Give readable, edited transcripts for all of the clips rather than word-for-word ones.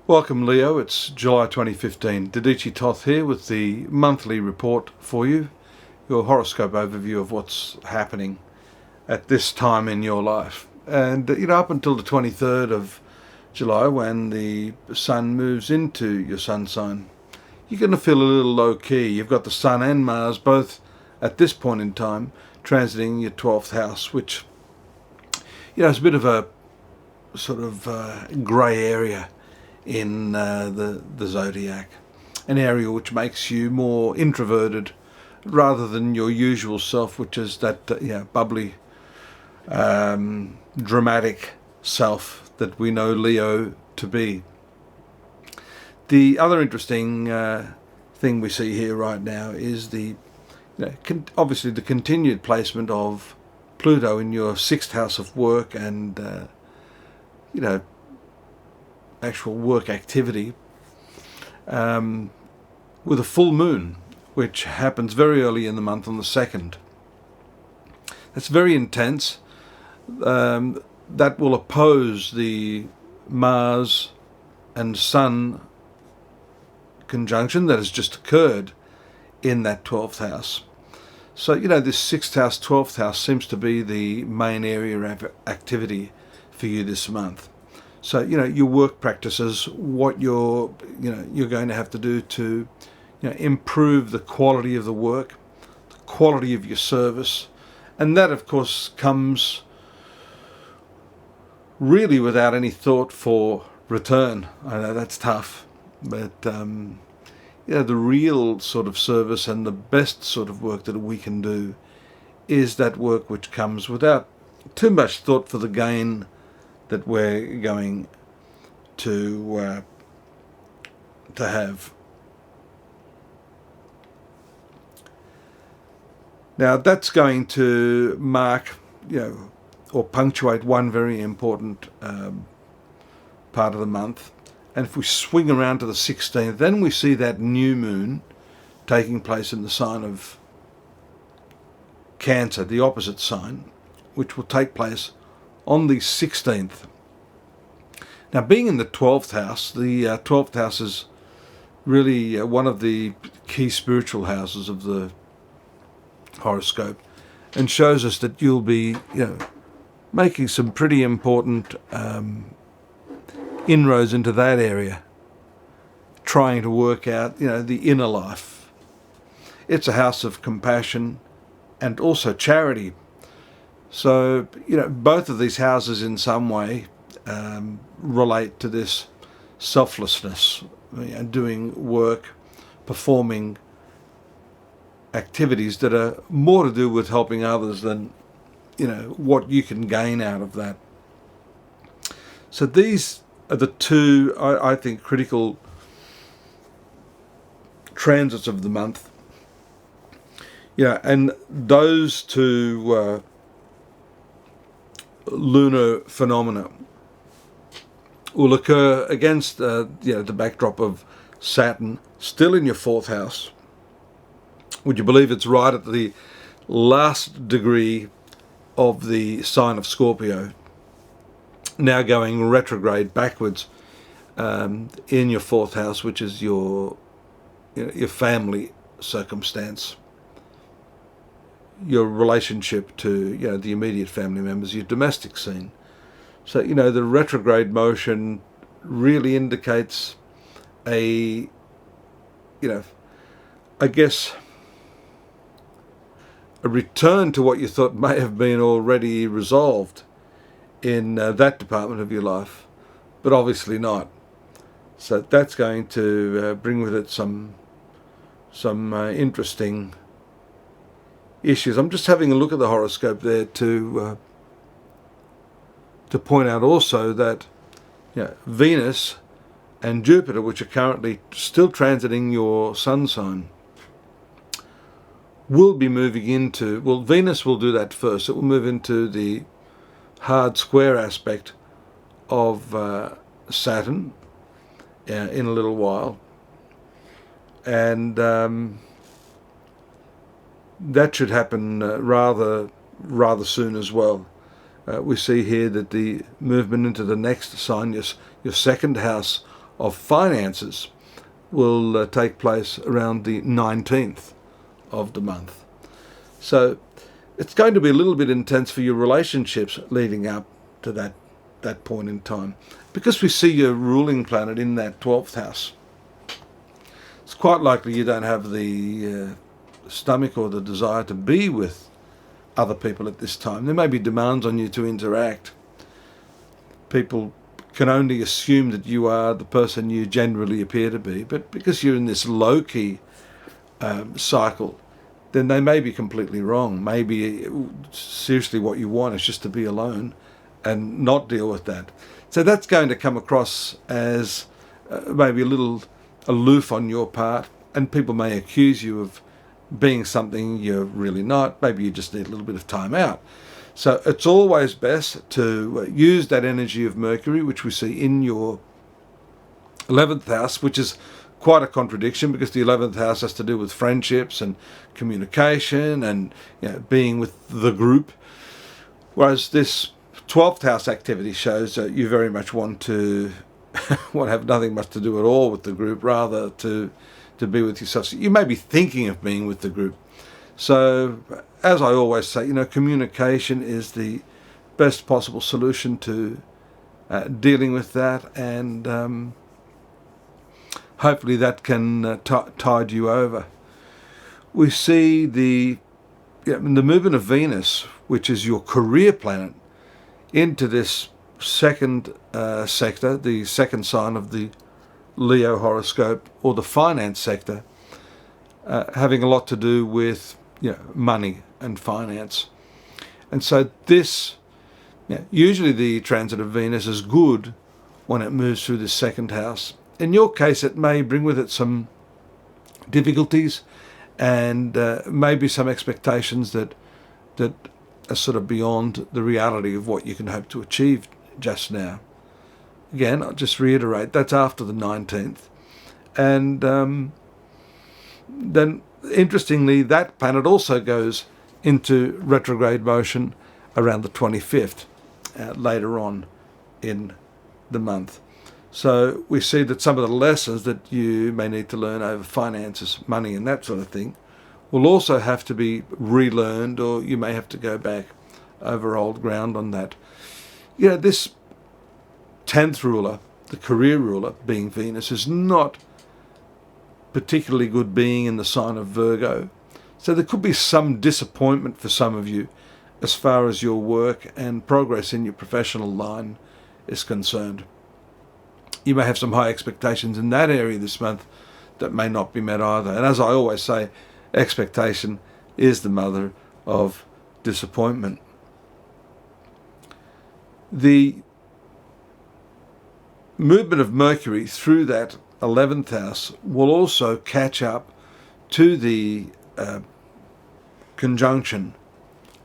Welcome, Leo. It's July 2015. Didichi Toth here with the monthly report for you, your horoscope overview of what's happening at this time in your life. And, up until the 23rd of July, when the sun moves into your sun sign, you're going to feel a little low-key. You've got the sun and Mars both at this point in time transiting your 12th house, which, is a bit of a sort of grey area in the zodiac, an area which makes you more introverted rather than your usual self, which is that bubbly, dramatic self that we know Leo to be. The other interesting thing we see here right now is the obviously the continued placement of Pluto in your 6th house of work and actual work activity, with a full moon, which happens very early in the month on the 2nd. That's very intense. That will oppose the Mars and Sun conjunction that has just occurred in that 12th house. So, this 6th house, 12th house seems to be the main area of activity for you this month. So, your work practices, what you're going to have to do to, improve the quality of the work, the quality of your service. And that, of course, comes really without any thought for return. I know that's tough, but, the real sort of service and the best sort of work that we can do is that work which comes without too much thought for the gain that we're going to have. Now that's going to mark, or punctuate one very important part of the month. And if we swing around to the 16th, then we see that new moon taking place in the sign of Cancer, the opposite sign, which will take place on the 16th. Now, being in the 12th house, the 12th house is really one of the key spiritual houses of the horoscope, and shows us that you'll be, making some pretty important inroads into that area, trying to work out, the inner life. It's a house of compassion and also charity. So, both of these houses in some way relate to this selflessness, doing work, performing activities that are more to do with helping others than, what you can gain out of that. So these are the two, I think, critical transits of the month. And those two lunar phenomena will occur against the backdrop of Saturn still in your 4th house. Would you believe it's right at the last degree of the sign of Scorpio, now going retrograde backwards in your 4th house, which is your family circumstance, your relationship to the immediate family members, your domestic scene. So the retrograde motion really indicates a return to what you thought may have been already resolved in that department of your life, but obviously not. So that's going to bring with it some interesting issues. I'm just having a look at the horoscope there to point out also that Venus and Jupiter, which are currently still transiting your sun sign, will be moving into, Venus will do that first. It will move into the hard square aspect of Saturn in a little while, and that should happen rather soon as well. We see here that the movement into the next sign, your 2nd house of finances will take place around the 19th of the month. So it's going to be a little bit intense for your relationships leading up to that point in time, because we see your ruling planet in that 12th house. It's quite likely you don't have the stomach or the desire to be with other people at this time. There may be demands on you to interact. People can only assume that you are the person you generally appear to be, but because you're in this low-key cycle, then they may be completely wrong. Maybe seriously what you want is just to be alone and not deal with that. So that's going to come across as maybe a little aloof on your part, and people may accuse you of being something you're really not. Maybe you just need a little bit of time out. So it's always best to use that energy of Mercury, which we see in your 11th house, which is quite a contradiction, because the 11th house has to do with friendships and communication and being with the group, whereas this 12th house activity shows that you very much want to have nothing much to do at all with the group, rather to be with yourself. So you may be thinking of being with the group. So as I always say, communication is the best possible solution to dealing with that, and hopefully that can tide you over. We see the movement of Venus, which is your career planet, into this second sector, the second sign of the Leo horoscope, or the finance sector, having a lot to do with money and finance. And so this, usually the transit of Venus is good when it moves through the second house. In your case, it may bring with it some difficulties and maybe some expectations that are sort of beyond the reality of what you can hope to achieve just now. Again, I'll just reiterate, that's after the 19th. And then, interestingly, that planet also goes into retrograde motion around the 25th, later on in the month. So we see that some of the lessons that you may need to learn over finances, money and that sort of thing will also have to be relearned, or you may have to go back over old ground on that. This 10th ruler, the career ruler, being Venus, is not particularly good being in the sign of Virgo. So there could be some disappointment for some of you as far as your work and progress in your professional line is concerned. You may have some high expectations in that area this month that may not be met either. And as I always say, expectation is the mother of disappointment. The movement of Mercury through that 11th house will also catch up to the conjunction.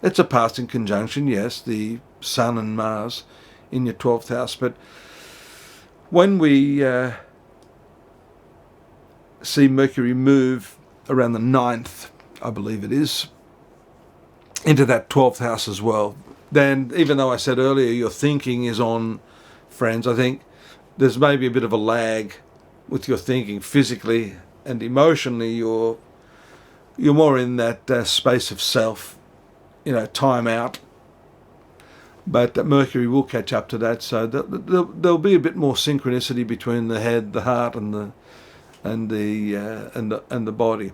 It's a passing conjunction, yes, the Sun and Mars in your 12th house, but when we see Mercury move around the 9th, I believe it is, into that 12th house as well, then even though I said earlier your thinking is on friends, I think there's maybe a bit of a lag with your thinking physically and emotionally. You're more in that space of self, time out. But Mercury will catch up to that, so there'll be a bit more synchronicity between the head, the heart, and the body.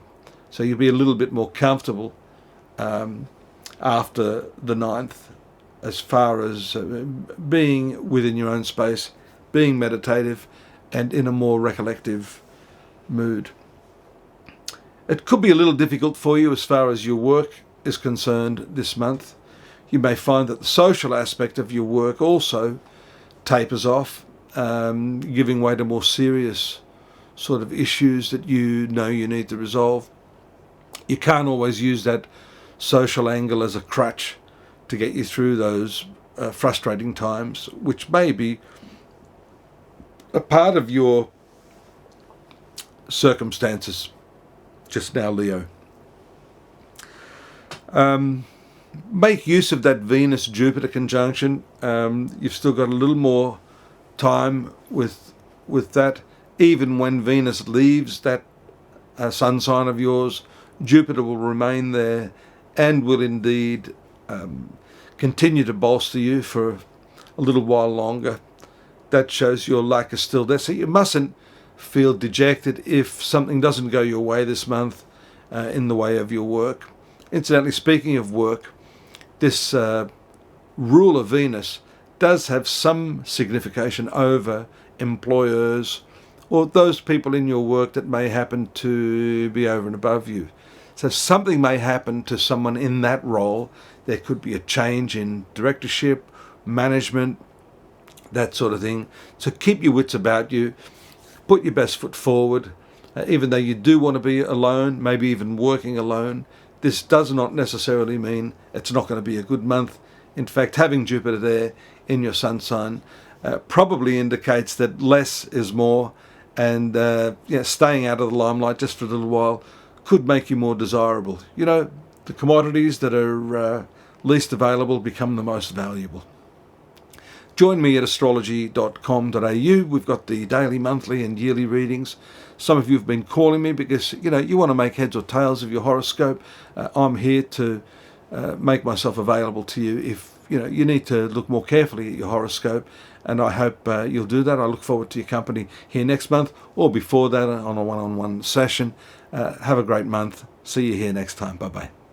So you'll be a little bit more comfortable after the 9th, as far as being within your own space, being meditative, and in a more recollective mood. It could be a little difficult for you as far as your work is concerned this month. You may find that the social aspect of your work also tapers off, giving way to more serious sort of issues that you need to resolve. You can't always use that social angle as a crutch to get you through those frustrating times, which may be a part of your circumstances just now, Leo. Make use of that Venus-Jupiter conjunction. You've still got a little more time with with that. Even when Venus leaves that sun sign of yours, Jupiter will remain there and will indeed continue to bolster you for a little while longer. That shows your luck is still there. So you mustn't feel dejected if something doesn't go your way this month in the way of your work. Incidentally, speaking of work, this rule of Venus does have some signification over employers or those people in your work that may happen to be over and above you. So something may happen to someone in that role. There could be a change in directorship, management, that sort of thing. So keep your wits about you. Put your best foot forward. Even though you do want to be alone, maybe even working alone, this does not necessarily mean it's not going to be a good month. In fact, having Jupiter there in your sun sign probably indicates that less is more, and staying out of the limelight just for a little while could make you more desirable. You know, the commodities that are least available become the most valuable. Join me at astrology.com.au. We've got the daily, monthly and yearly readings. Some of you have been calling me because, you want to make heads or tails of your horoscope. I'm here to make myself available to you if, you need to look more carefully at your horoscope. And I hope you'll do that. I look forward to your company here next month or before that on a one-on-one session. Have a great month. See you here next time. Bye-bye.